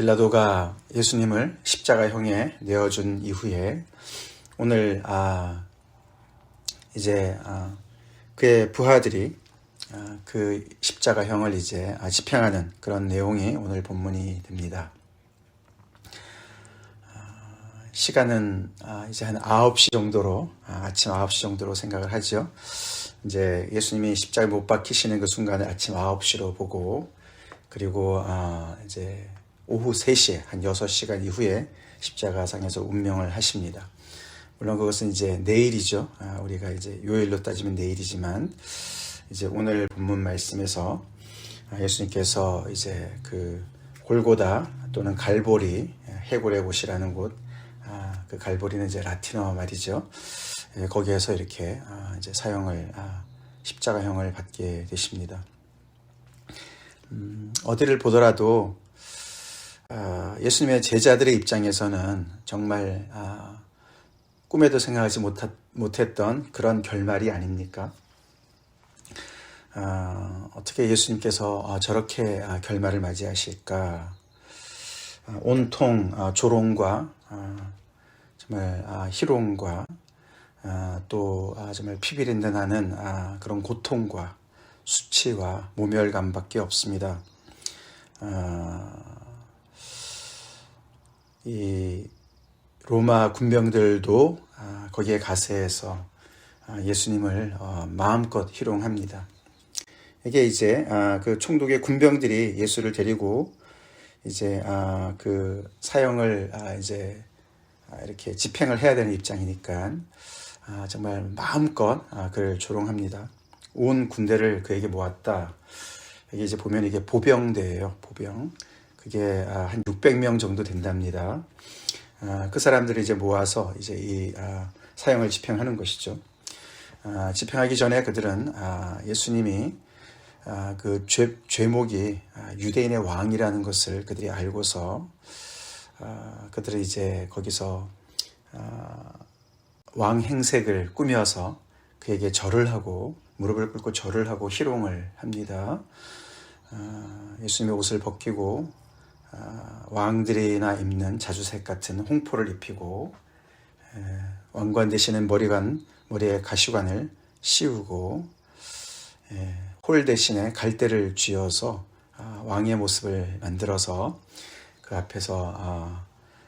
빌라도가 예수님을 십자가형에 내어준 이후에 오늘 이제 그의 부하들이 그 십자가형을 이제 집행하는 그런 내용이 오늘 본문이 됩니다. 시간은 이제 한 9시 정도로 아침 9시 정도로 생각을 하죠. 이제 예수님이 십자가에 못 박히시는 그 순간을 아침 9시로 보고, 그리고 이제 오후 3시에 한 6시간 이후에 십자가상에서 운명을 하십니다. 물론 그것은 이제 내일이죠. 우리가 이제 요일로 따지면 내일이지만, 이제 오늘 본문 말씀에서 예수님께서 이제 그 골고다 또는 갈보리, 해골의 곳이라는 곳, 그 갈보리는 이제 라틴어 말이죠. 거기에서 이렇게 이제 사형을 십자가형을 받게 되십니다. 어디를 보더라도 예수님의 제자들의 입장에서는 정말 꿈에도 생각하지 못했던 그런 결말이 아닙니까? 어떻게 예수님께서 저렇게 결말을 맞이하실까? 온통 조롱과 정말 희롱과 또 정말 피비린내 나는 그런 고통과 수치와 모멸감밖에 없습니다. 이 로마 군병들도 거기에 가세해서 예수님을 마음껏 희롱합니다. 이게 이제 그 총독의 군병들이 예수를 데리고 이제 그 사형을 이제 이렇게 집행을 해야 되는 입장이니까 정말 마음껏 그를 조롱합니다. 온 군대를 그에게 모았다. 이게 이제 보면 이게 보병대예요. 보병. 그게 한 600명 정도 된답니다. 그 사람들을 이제 모아서 이제 이 사형을 집행하는 것이죠. 집행하기 전에 그들은 예수님이 그 죄목이 유대인의 왕이라는 것을 그들이 알고서 그들은 이제 거기서 왕 행색을 꾸며서 그에게 절을 하고 무릎을 꿇고 절을 하고 희롱을 합니다. 예수님의 옷을 벗기고 왕들이나 입는 자주색 같은 홍포를 입히고 왕관 대신에 머리에 가시관을 씌우고 홀 대신에 갈대를 쥐어서 왕의 모습을 만들어서 그 앞에서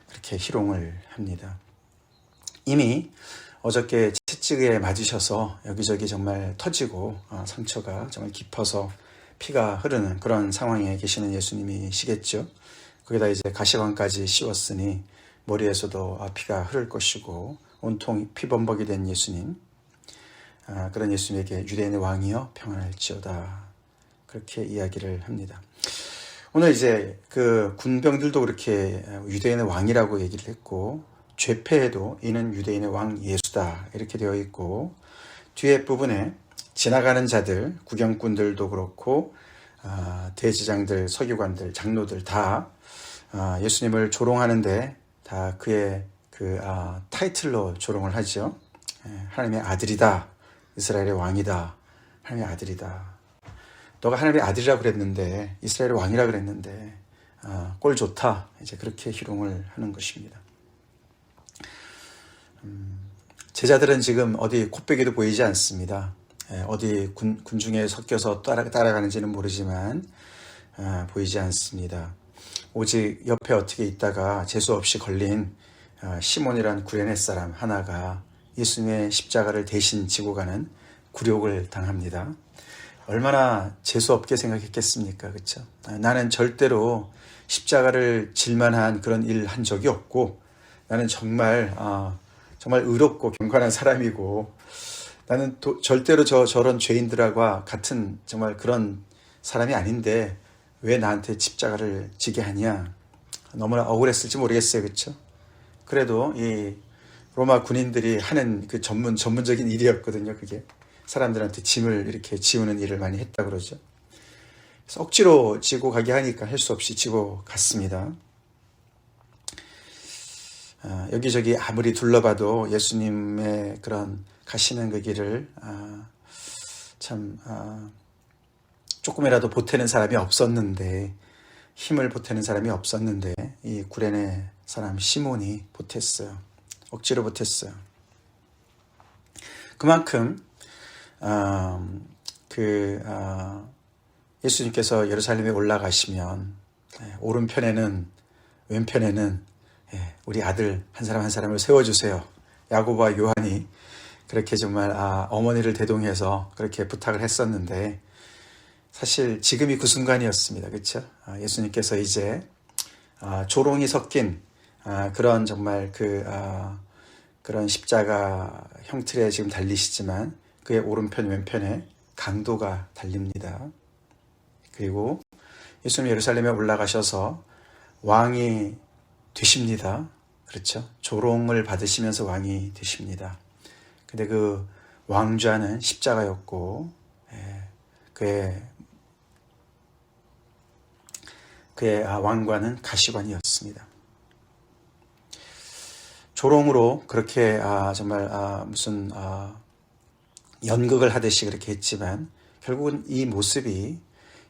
그렇게 희롱을 합니다. 이미 어저께 채찍에 맞으셔서 여기저기 정말 터지고 상처가 정말 깊어서 피가 흐르는 그런 상황에 계시는 예수님이시겠죠. 거기다 이제 가시관까지 씌웠으니 머리에서도 피가 흐를 것이고 온통 피범벅이 된 예수님, 그런 예수님에게 유대인의 왕이여 평안할지어다, 그렇게 이야기를 합니다. 오늘 이제 그 군병들도 그렇게 유대인의 왕이라고 얘기를 했고, 죄패에도 이는 유대인의 왕 예수다 이렇게 되어 있고, 뒤에 부분에 지나가는 자들, 구경꾼들도 그렇고 대제장들, 서기관들, 장로들 다 예수님을 조롱하는데 다 그의 그 타이틀로 조롱을 하죠. 하나님의 아들이다, 이스라엘의 왕이다, 하나님의 아들이다. 너가 하나님의 아들이라 그랬는데, 이스라엘의 왕이라 그랬는데 꼴 좋다, 이제 그렇게 희롱을 하는 것입니다. 제자들은 지금 어디 콧배기도 보이지 않습니다. 어디 군중에 섞여서 따라가는지는 모르지만 보이지 않습니다. 오직 옆에 어떻게 있다가 재수 없이 걸린 시몬이란 구레네 사람 하나가 예수님의 십자가를 대신 지고 가는 굴욕을 당합니다. 얼마나 재수 없게 생각했겠습니까? 그렇죠? 나는 절대로 십자가를 질 만한 그런 일 한 적이 없고, 나는 정말 의롭고 경건한 사람이고, 나는 절대로 저런 죄인들과 같은 정말 그런 사람이 아닌데 왜 나한테 십자가를 지게 하냐. 너무나 억울했을지 모르겠어요. 그렇죠? 그래도 이 로마 군인들이 하는 그 전문적인 일이었거든요. 그게 사람들한테 짐을 이렇게 지우는 일을 많이 했다 그러죠. 그래서 억지로 지고 가게 하니까 할 수 없이 지고 갔습니다. 여기저기 아무리 둘러봐도 예수님의 그런 가시는 그 길을 참 조금이라도 보태는 사람이 없었는데, 힘을 보태는 사람이 없었는데 이 구레네 사람 시몬이 보탰어요. 억지로 보탰어요. 그만큼 예수님께서 예루살렘에 올라가시면 오른편에는 왼편에는 우리 아들 한 사람 한 사람을 세워주세요. 야고보와 요한이 그렇게 정말 어머니를 대동해서 그렇게 부탁을 했었는데 사실 지금이 그 순간이었습니다. 그렇죠? 예수님께서 이제 조롱이 섞인 그런 정말 그런 십자가 형틀에 지금 달리시지만 그의 오른편 왼편에 강도가 달립니다. 그리고 예수님 예루살렘에 올라가셔서 왕이 되십니다. 그렇죠? 조롱을 받으시면서 왕이 되십니다. 근데 그 왕좌는 십자가였고 그의 왕관은 가시관이었습니다. 조롱으로 그렇게 정말 무슨 연극을 하듯이 그렇게 했지만 결국은 이 모습이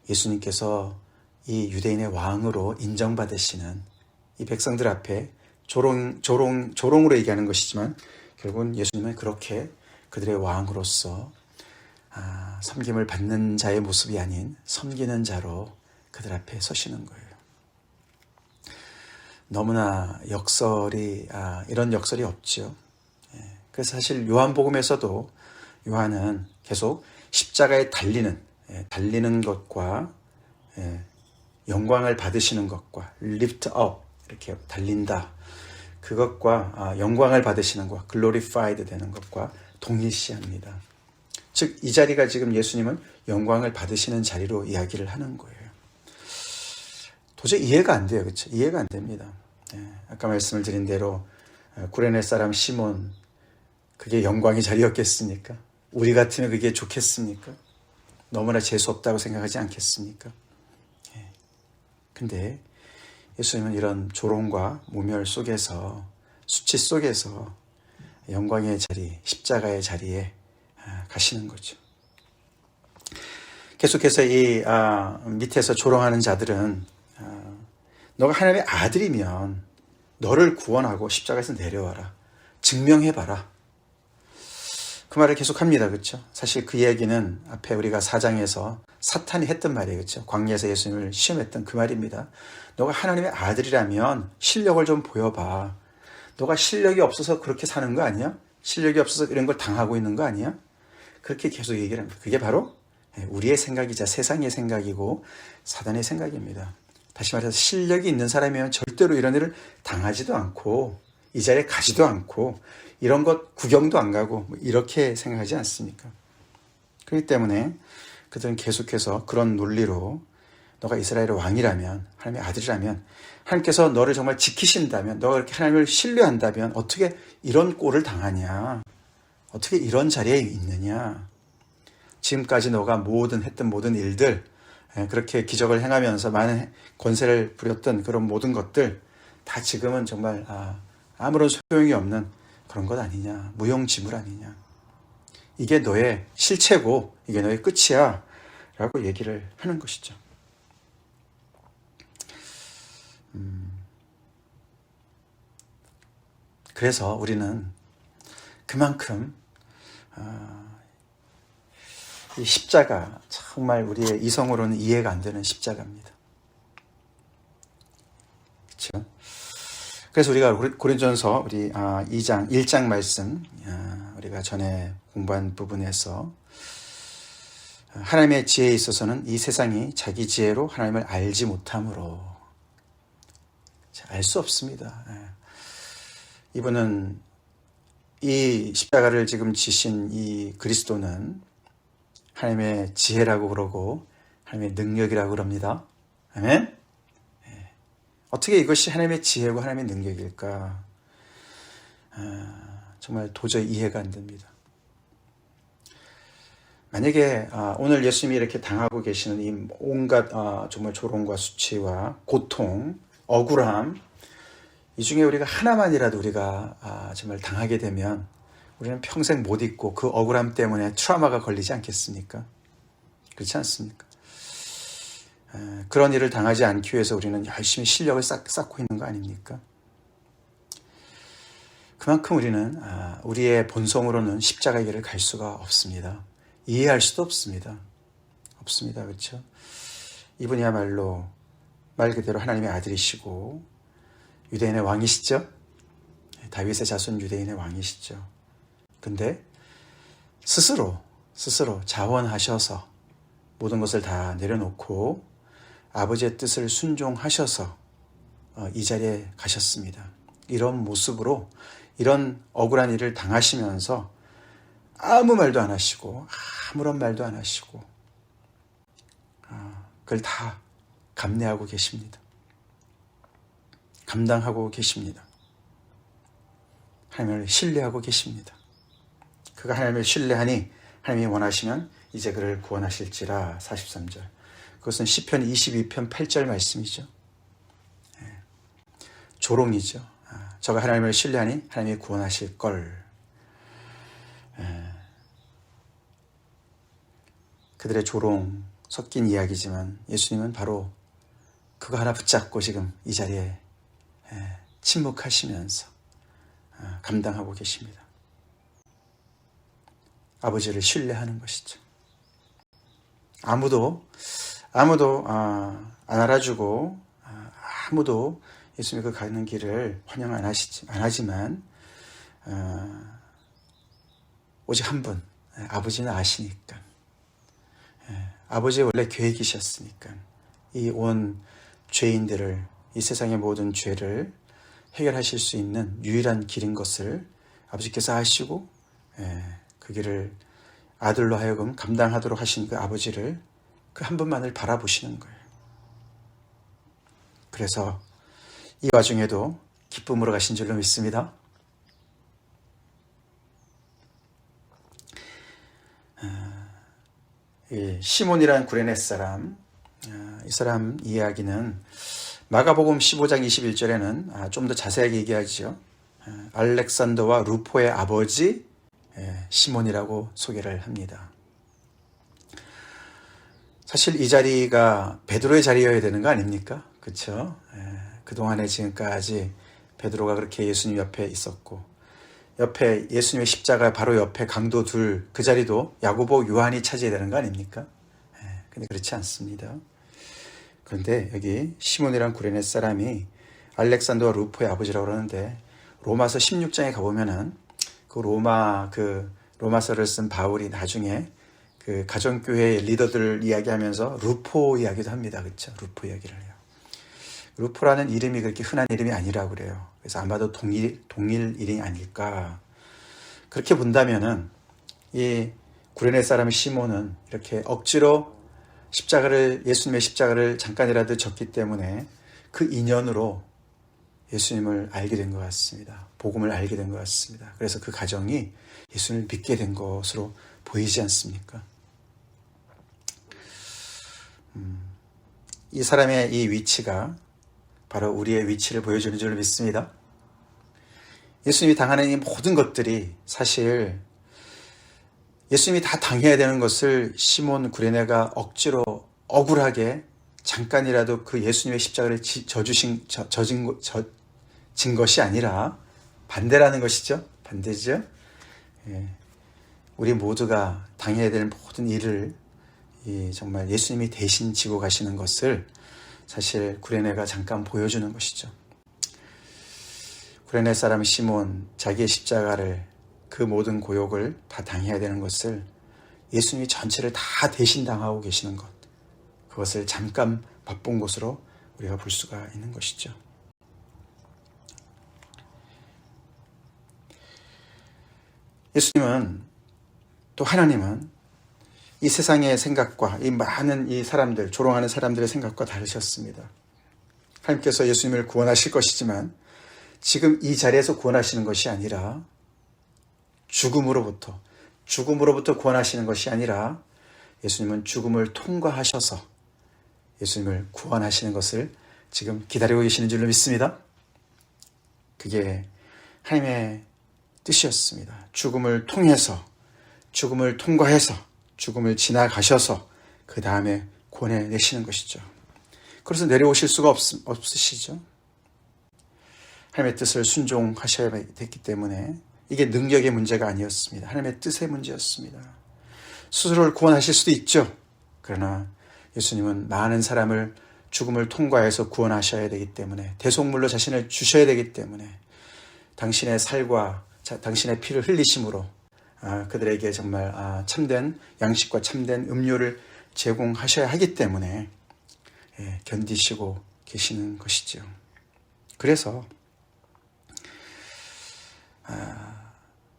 예수님께서 이 유대인의 왕으로 인정받으시는 이 백성들 앞에 조롱으로 얘기하는 것이지만 결국은 예수님은 그렇게 그들의 왕으로서 섬김을 받는 자의 모습이 아닌 섬기는 자로 그들 앞에 서시는 거예요. 너무나 이런 역설이 없죠. 그래서 사실 요한복음에서도 요한은 계속 십자가에 달리는 것과 영광을 받으시는 것과 lift up 이렇게 달린다. 그것과 영광을 받으시는 것과 glorified 되는 것과 동일시합니다. 즉 이 자리가 지금 예수님은 영광을 받으시는 자리로 이야기를 하는 거예요. 도저히 이해가 안 돼요. 그렇죠? 이해가 안 됩니다. 아까 말씀을 드린 대로 구레네 사람 시몬 그게 영광의 자리였겠습니까? 우리 같으면 그게 좋겠습니까? 너무나 재수없다고 생각하지 않겠습니까? 근데 예수님은 이런 조롱과 모멸 속에서 수치 속에서 영광의 자리, 십자가의 자리에 가시는 거죠. 계속해서 이 밑에서 조롱하는 자들은 너가 하나님의 아들이면 너를 구원하고 십자가에서 내려와라. 증명해봐라. 그 말을 계속합니다. 그렇죠? 사실 그 얘기는 앞에 우리가 4장에서 사탄이 했던 말이에요. 그렇죠? 광야에서 예수님을 시험했던 그 말입니다. 너가 하나님의 아들이라면 실력을 좀 보여봐. 너가 실력이 없어서 그렇게 사는 거 아니야? 실력이 없어서 이런 걸 당하고 있는 거 아니야? 그렇게 계속 얘기를 합니다. 그게 바로 우리의 생각이자 세상의 생각이고 사단의 생각입니다. 다시 말해서 실력이 있는 사람이면 절대로 이런 일을 당하지도 않고 이 자리에 가지도 않고 이런 것 구경도 안 가고 이렇게 생각하지 않습니까? 그렇기 때문에 그들은 계속해서 그런 논리로 너가 이스라엘의 왕이라면 하나님의 아들이라면 하나님께서 너를 정말 지키신다면 너가 그렇게 하나님을 신뢰한다면 어떻게 이런 꼴을 당하냐? 어떻게 이런 자리에 있느냐? 지금까지 너가 했던 모든 일들 그렇게 기적을 행하면서 많은 권세를 부렸던 그런 모든 것들 다 지금은 정말 아무런 소용이 없는 그런 것 아니냐. 무용지물 아니냐. 이게 너의 실체고 이게 너의 끝이야 라고 얘기를 하는 것이죠. 그래서 우리는 그만큼 이 십자가 정말 우리의 이성으로는 이해가 안 되는 십자가입니다. 그렇죠? 그래서 우리가 고린도전서 우리 2장 1장 말씀 우리가 전에 공부한 부분에서 하나님의 지혜에 있어서는 이 세상이 자기 지혜로 하나님을 알지 못함으로 알 수 없습니다. 이분은 이 십자가를 지금 지신 이 그리스도는 하나님의 지혜라고 그러고 하나님의 능력이라고 그럽니다. 아멘? 어떻게 이것이 하나님의 지혜고 하나님의 능력일까? 정말 도저히 이해가 안 됩니다. 만약에 오늘 예수님이 이렇게 당하고 계시는 이 온갖 정말 조롱과 수치와 고통, 억울함 이 중에 우리가 하나만이라도 우리가 정말 당하게 되면 우리는 평생 못 잊고 그 억울함 때문에 트라우마가 걸리지 않겠습니까? 그렇지 않습니까? 그런 일을 당하지 않기 위해서 우리는 열심히 실력을 쌓고 있는 거 아닙니까? 그만큼 우리는 우리의 본성으로는 십자가의 길을 갈 수가 없습니다. 이해할 수도 없습니다. 없습니다. 그렇죠? 이분이야말로 말 그대로 하나님의 아들이시고 유대인의 왕이시죠? 다윗의 자손 유대인의 왕이시죠. 근데 스스로 자원하셔서 모든 것을 다 내려놓고 아버지의 뜻을 순종하셔서 이 자리에 가셨습니다. 이런 모습으로 이런 억울한 일을 당하시면서 아무 말도 안 하시고 아무런 말도 안 하시고 그걸 다 감내하고 계십니다. 감당하고 계십니다. 하나님을 신뢰하고 계십니다. 그가 하나님을 신뢰하니 하나님이 원하시면 이제 그를 구원하실지라. 43절. 그것은 시편 22편 8절 말씀이죠. 조롱이죠. 저가 하나님을 신뢰하니 하나님이 구원하실 걸. 그들의 조롱 섞인 이야기지만 예수님은 바로 그거 하나 붙잡고 지금 이 자리에 침묵하시면서 감당하고 계십니다. 아버지를 신뢰하는 것이죠. 아무도 안 알아주고 아무도 예수님이 그 가는 길을 환영 안 하지만 오직 한 분, 아버지는 아시니까, 아버지의 원래 계획이셨으니까 이 온 죄인들을, 이 세상의 모든 죄를 해결하실 수 있는 유일한 길인 것을 아버지께서 아시고 그 길을 아들로 하여금 감당하도록 하신 그 아버지를, 그 한 분만을 바라보시는 거예요. 그래서 이 와중에도 기쁨으로 가신 줄로 믿습니다. 시몬이라는 구레네 사람, 이 사람 이야기는 마가복음 15장 21절에는 좀 더 자세하게 얘기하죠. 알렉산더와 루포의 아버지 시몬이라고 소개를 합니다. 사실 이 자리가 베드로의 자리여야 되는 거 아닙니까? 그렇죠? 그동안에 지금까지 베드로가 그렇게 예수님 옆에 있었고, 옆에 예수님의 십자가 바로 옆에 강도 둘, 그 자리도 야고보, 요한이 차지해야 되는 거 아닙니까? 근데 그렇지 않습니다. 그런데 여기 시몬이란 구레네 사람이 알렉산더와 루포의 아버지라고 그러는데, 로마서 16장에 가보면은 그 로마서를 쓴 바울이 나중에 그 가정교회의 리더들을 이야기하면서 루포 이야기도 합니다. 그렇죠? 루포 이야기를 해요. 루포라는 이름이 그렇게 흔한 이름이 아니라고 그래요. 그래서 아마도 동일 일이 아닐까. 그렇게 본다면은 이 구레네 사람 시몬은 이렇게 억지로 예수님의 십자가를 잠깐이라도 졌기 때문에 그 인연으로 예수님을 알게 된 것 같습니다. 복음을 알게 된 것 같습니다. 그래서 그 가정이 예수님을 믿게 된 것으로 보이지 않습니까? 이 사람의 이 위치가 바로 우리의 위치를 보여주는 줄 믿습니다. 예수님이 당하는 이 모든 것들이 사실 예수님이 다 당해야 되는 것을 시몬 구레네가 억지로 억울하게 잠깐이라도 그 예수님의 십자가를 진 것이 아니라 반대라는 것이죠. 반대죠. 우리 모두가 당해야 되는 모든 일을 정말 예수님이 대신 지고 가시는 것을 사실 구레네가 잠깐 보여주는 것이죠. 구레네 사람 시몬, 자기의 십자가를, 그 모든 고욕을 다 당해야 되는 것을 예수님이 전체를 다 대신 당하고 계시는 것, 그것을 잠깐 맛본 것으로 우리가 볼 수가 있는 것이죠. 예수님은, 또 하나님은 이 세상의 생각과 이 많은 이 사람들, 조롱하는 사람들의 생각과 다르셨습니다. 하나님께서 예수님을 구원하실 것이지만 지금 이 자리에서 구원하시는 것이 아니라 죽음으로부터 구원하시는 것이 아니라 예수님은 죽음을 통과하셔서 예수님을 구원하시는 것을 지금 기다리고 계시는 줄로 믿습니다. 그게 하나님의 뜻이었습니다. 죽음을 통해서, 죽음을 통과해서, 죽음을 지나가셔서 그 다음에 구원해내시는 것이죠. 그래서 내려오실 수가 없으시죠. 하나님의 뜻을 순종하셔야 됐기 때문에 이게 능력의 문제가 아니었습니다. 하나님의 뜻의 문제였습니다. 스스로를 구원하실 수도 있죠. 그러나 예수님은 많은 사람을 죽음을 통과해서 구원하셔야 되기 때문에 대속물로 자신을 주셔야 되기 때문에 당신의 살과 당신의 피를 흘리심으로 그들에게 정말 참된 양식과 참된 음료를 제공하셔야 하기 때문에 견디시고 계시는 것이죠. 그래서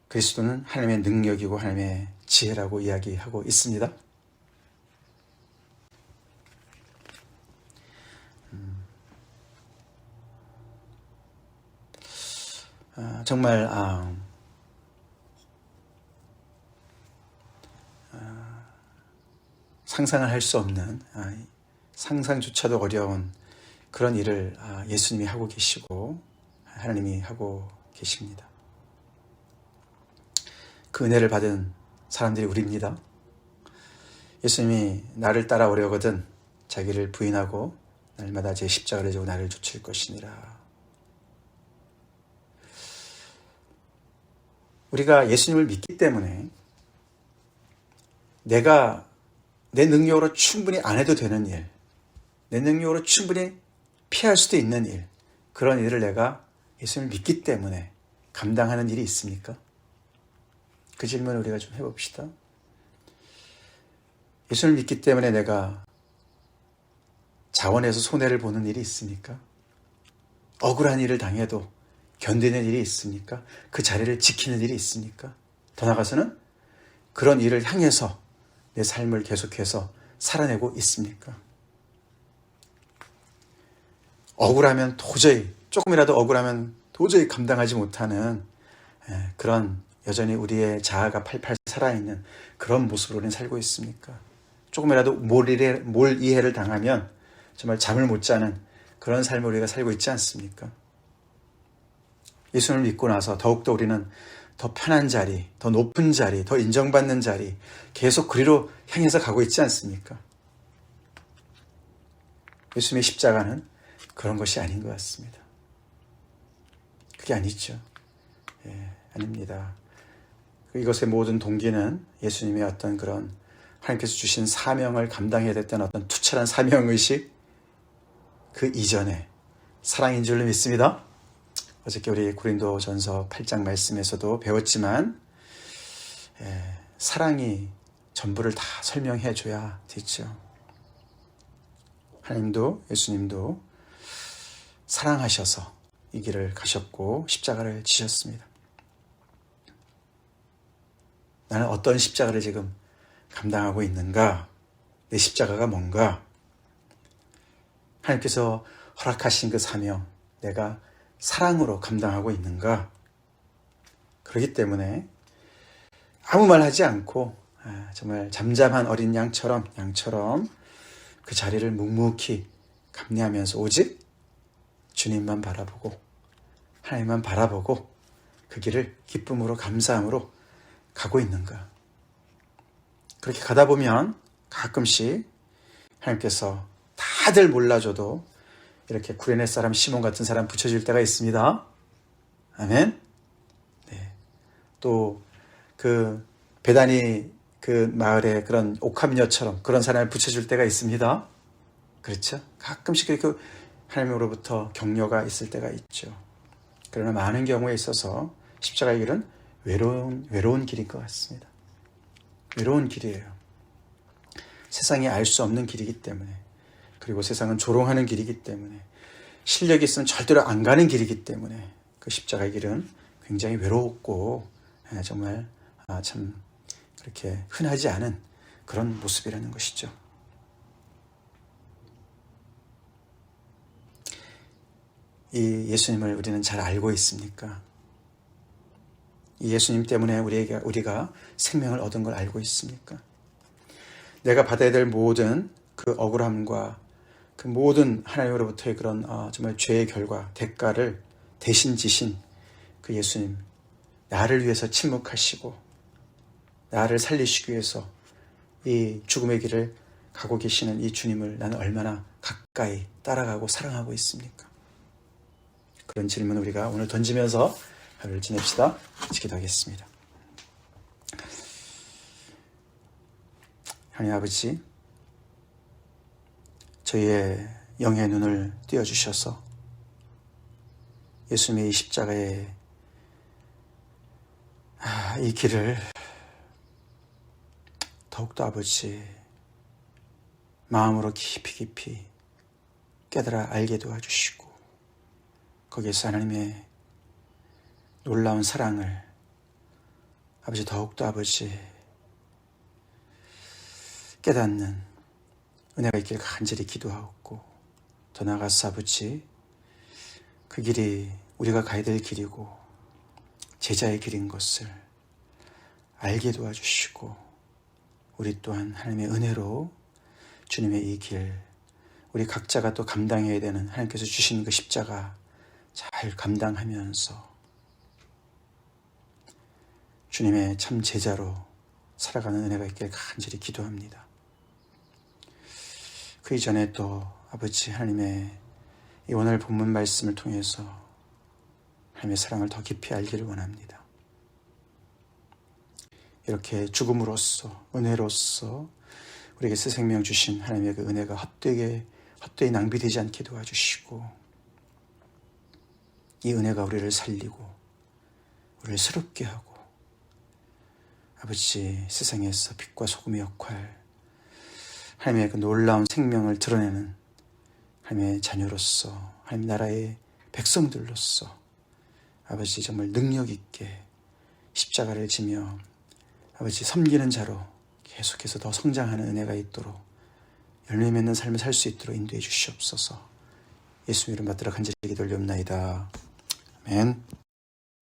그리스도는 하나님의 능력이고 하나님의 지혜라고 이야기하고 있습니다. 정말 상상을 할 수 없는 상상조차도 어려운 그런 일을 예수님이 하고 계시고 하나님이 하고 계십니다. 그 은혜를 받은 사람들이 우리입니다. 예수님이 나를 따라오려거든 자기를 부인하고 날마다 제 십자가를 지고 나를 좇을 것이니라. 우리가 예수님을 믿기 때문에 내가 내 능력으로 충분히 안 해도 되는 일, 내 능력으로 충분히 피할 수도 있는 일, 그런 일을 내가 예수님을 믿기 때문에 감당하는 일이 있습니까? 그 질문을 우리가 좀 해봅시다. 예수님을 믿기 때문에 내가 자원해서 손해를 보는 일이 있습니까? 억울한 일을 당해도 견디는 일이 있습니까? 그 자리를 지키는 일이 있습니까? 더 나아가서는 그런 일을 향해서 내 삶을 계속해서 살아내고 있습니까? 억울하면 도저히, 조금이라도 억울하면 도저히 감당하지 못하는 그런 여전히 우리의 자아가 팔팔 살아있는 그런 모습으로 우리는 살고 있습니까? 조금이라도 몰 이해를 당하면 정말 잠을 못 자는 그런 삶을 우리가 살고 있지 않습니까? 예수님을 믿고 나서 더욱더 우리는 더 편한 자리, 더 높은 자리, 더 인정받는 자리 계속 그리로 향해서 가고 있지 않습니까? 예수님의 십자가는 그런 것이 아닌 것 같습니다. 그게 아니죠. 아닙니다. 이것의 모든 동기는 예수님의 어떤 그런 하나님께서 주신 사명을 감당해야 됐던 어떤 투철한 사명의식, 그 이전에 사랑인 줄로 믿습니다. 어저께 우리 고린도전서 8장 말씀에서도 배웠지만 사랑이 전부를 다 설명해 줘야 되죠. 하나님도 예수님도 사랑하셔서 이 길을 가셨고 십자가를 지셨습니다. 나는 어떤 십자가를 지금 감당하고 있는가? 내 십자가가 뭔가? 하나님께서 허락하신 그 사명, 내가 사랑으로 감당하고 있는가? 그렇기 때문에 아무 말 하지 않고 정말 잠잠한 어린 양처럼 그 자리를 묵묵히 감내하면서 오직 주님만 바라보고 하나님만 바라보고 그 길을 기쁨으로 감사함으로 가고 있는가? 그렇게 가다 보면 가끔씩 하나님께서 다들 몰라줘도 이렇게 구레네 사람 시몬 같은 사람 붙여줄 때가 있습니다. 아멘. 네. 또 그 베다니 그 마을에 그런 옥합녀처럼 그런 사람을 붙여줄 때가 있습니다. 그렇죠? 가끔씩 그렇게 하나님으로부터 격려가 있을 때가 있죠. 그러나 많은 경우에 있어서 십자가의 길은 외로운 길인 것 같습니다. 외로운 길이에요. 세상이 알 수 없는 길이기 때문에, 그리고 세상은 조롱하는 길이기 때문에, 실력이 있으면 절대로 안 가는 길이기 때문에 그 십자가의 길은 굉장히 외롭고 정말 참 그렇게 흔하지 않은 그런 모습이라는 것이죠. 이 예수님을 우리는 잘 알고 있습니까? 이 예수님 때문에 우리가 생명을 얻은 걸 알고 있습니까? 내가 받아야 될 모든 그 억울함과 그 모든 하나님으로부터의 그런 정말 죄의 결과, 대가를 대신 지신 그 예수님, 나를 위해서 침묵하시고 나를 살리시기 위해서 이 죽음의 길을 가고 계시는 이 주님을 나는 얼마나 가까이 따라가고 사랑하고 있습니까? 그런 질문 우리가 오늘 던지면서 하루를 지냅시다. 기도하겠습니다. 하나님 아버지, 저희의 영의 눈을 띄워주셔서 예수님의 이 십자가의 이 길을 더욱더 아버지 마음으로 깊이 깨달아 알게 도와주시고 거기에서 하나님의 놀라운 사랑을 아버지 더욱더 아버지 깨닫는 은혜가 있길 간절히 기도하옵고 더 나아가서 아버지 그 길이 우리가 가야 될 길이고 제자의 길인 것을 알게 도와주시고 우리 또한 하나님의 은혜로 주님의 이 길 우리 각자가 또 감당해야 되는 하나님께서 주신 그 십자가 잘 감당하면서 주님의 참 제자로 살아가는 은혜가 있길 간절히 기도합니다. 그 이전에 또 아버지 하나님의 이 오늘 본문 말씀을 통해서 하나님의 사랑을 더 깊이 알기를 원합니다. 이렇게 죽음으로써 은혜로써 우리에게 새 생명 주신 하나님의 그 은혜가 헛되이 낭비되지 않게 도와주시고 이 은혜가 우리를 살리고 우리를 새롭게 하고 아버지 세상에서 빛과 소금의 역할 하나님의 그 놀라운 생명을 드러내는 하나님의 자녀로서 하나님 나라의 백성들로서 아버지 정말 능력 있게 십자가를 지며 아버지 섬기는 자로 계속해서 더 성장하는 은혜가 있도록 열매 맺는 삶을 살 수 있도록 인도해 주시옵소서. 예수님 이름 받들어 간절히 기도를 올리옵나이다. 아멘.